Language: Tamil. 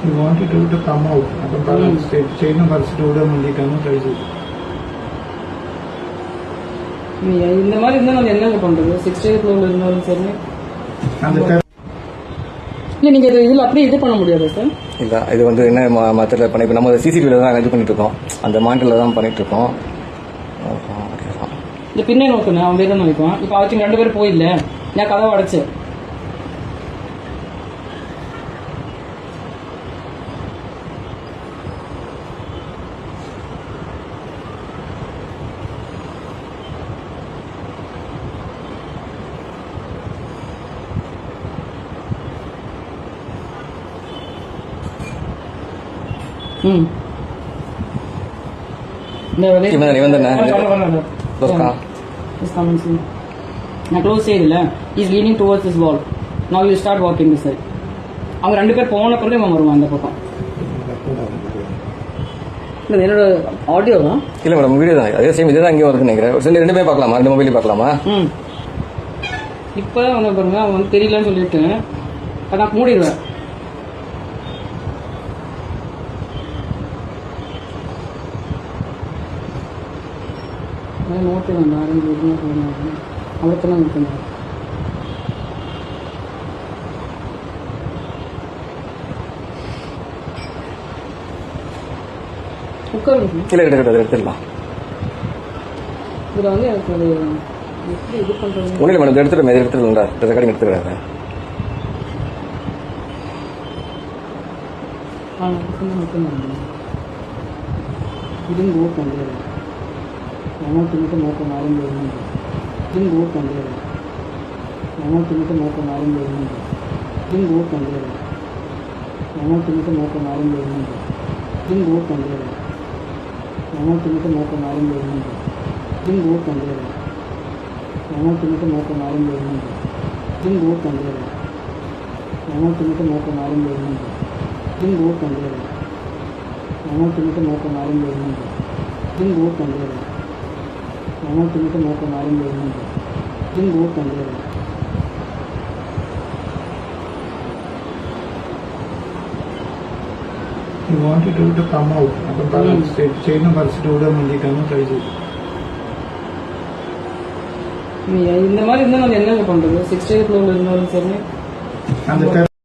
You wanted to come out. അപ്പം ചെയ്യുന്ന പറിച്ചിട്ട് ഇവിടെ വേണ്ടിയിട്ടാണ് ട്രൈ ചെയ്തത്. இந்த மாதிரி இருந்தா நம்ம என்னங்க பண்றது? 60 ஃப்ளோர்ல இருந்தாலும் சரி. இல்ல நீங்க இதுல அப்படியே இது பண்ண முடியாது சார். இல்ல இது வந்து என்ன மத்தல பண்ணி நம்ம சிசிடிவில தான் இது பண்ணிட்டு இருக்கோம். அந்த மானிட்டர்ல தான் பண்ணிட்டு இருக்கோம். இந்த பின்னே நோக்குனே அவன் வேற நோக்குவான். இப்போ அவருக்கு ரெண்டு பேரும் போயில்ல. நான் கதவை அடைச்சு. He's leaning towards this wall. Now you start walking this side. அவங்க ரெண்டு பேர் போன பிறகு அவன் வருவான் அந்த பக்கம். என்னோட ஆடியோ தான் இல்ல மேடம் வீடியோ தான் அதே சேம் இதே தான் இங்கே வருது நினைக்கிறேன். ரெண்டுமே பார்க்கலாமா? ரெண்டு மொபைலையும் பார்க்கலாமா? இப்போ வந்து பாருங்க அவன் வந்து தெரியலன்னு சொல்லிட்டு அதான் மூடிடுவேன். நோட்டு வேண்டாம் ஆரஞ்சு எதுவும் போடாது அவளுக்கெல்லாம் நோட்டு இல்லை கிடையாது எடுத்துடலாம். இதில் வந்து எனக்கு அது எப்படி இது பண்ணுறது ஒன்றும் மேடம் எடுத்துட்டு எடுத்துடலாம்டா ரெக்கார்டிங் எடுத்துக்கிறாங்க. இதுவும் கோ பண்ணுறது நமக்கு நோக்கம் ஆரம்பிச்சு இதுவும் கோ பண்ணுறது நமக்கு நோக்கம் ஆரம்பிச்சு இதுவும் கோ பண்ணுறது நமக்கு நோக்கம் ஆரம்பிச்சு இதுவும் கோ பண்ணுறது நமக்கு நோக்கம் ஆரம்பிச்சு இதுவும் கோ பண்ணுறது நமக்கு நோக்கம் ஆரம்பிச்சு இதுவும் கோ பண்ணுறது நமக்கு நோக்கம் ஆரம்பிச்சு இதுவும் கோ பண்ணுறது நமக்கு நோக்கம் ஆரம்பிச்சு இதுவும் கோ பண்ணுறது நமக்கு நோக்கம் ஆரம்பிச்சு இதுவும் கோ பண்ணுறது You wanted to come out. അപ്പം ചെയ്യുന്ന പറിച്ചിട്ട് ഇവിടെ വേണ്ടിയിട്ടാണ് ട്രൈ ചെയ്തത്. இந்த மாதிரி இருந்தா நம்ம என்னங்க பண்றது? 60 ஃப்ளோர்ல இருந்தாலும் சரி